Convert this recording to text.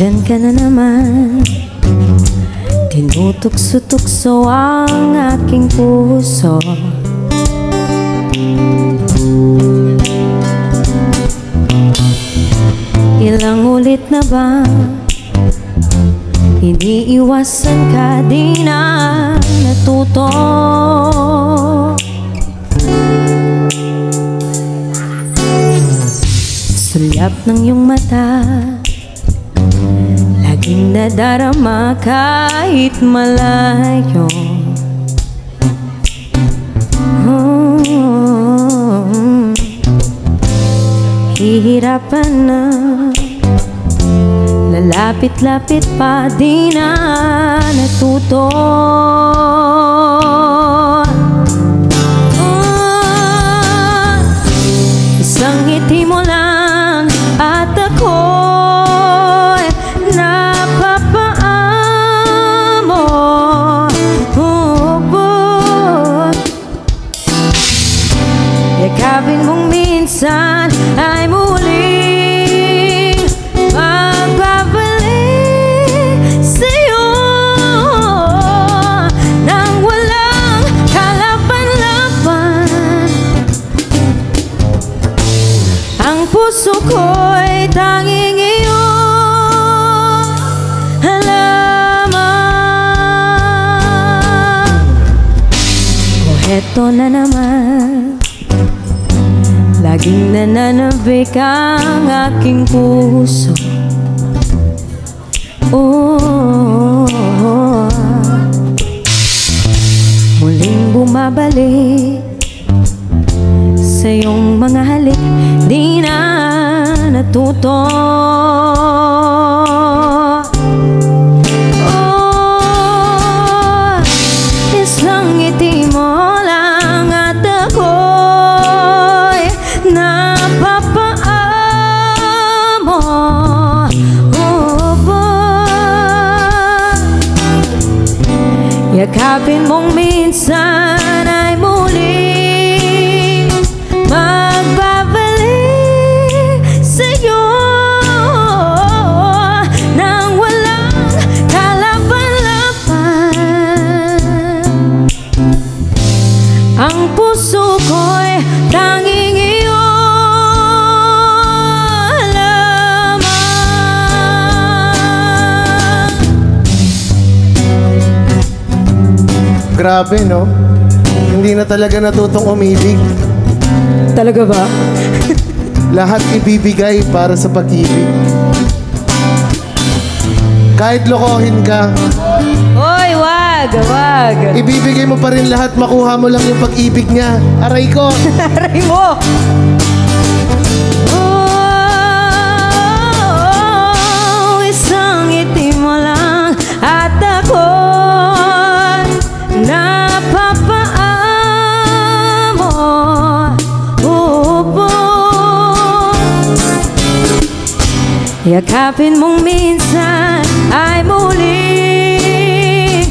Nandyan ka na naman, tinutukso-tukso ang aking puso. Ilang ulit na ba iniiwasan ka, di na natuto. Sulyap ng iyong mata, laging nadarama kahit malayo. Hihirapan na, lalapit-lapit pa, di na natuto. Isang ngiti mo lang at ako'y napapaamo. Yakapin mong minsan ay muling magbabalik sa'yo nang walang kalaban-laban. Ang puso ko'y tanging iyong halaman. O heto na naman, laging nananabik ang aking puso. Muling bumabalik sa iyong mga halik, di na natuto. Isang ngiti mo lang at ako'y napapaamo. Yakapin mong minsan ay muling magbabalik sa'yo nang walang kalaban-laban. Ang puso ko'y tanging iyong halaman. Grabe, no? Hindi na talaga natutong umibig. Talaga ba? Lahat ibibigay para sa pag-ibig. Kahit lokohin ka, Hoy, wag! ibibigay mo pa rin lahat, makuha mo lang yung pag-ibig niya. Aray ko! Aray mo! Isang ngiti mo lang at ako'y napapaamo. Yakapin mong minsan ay muling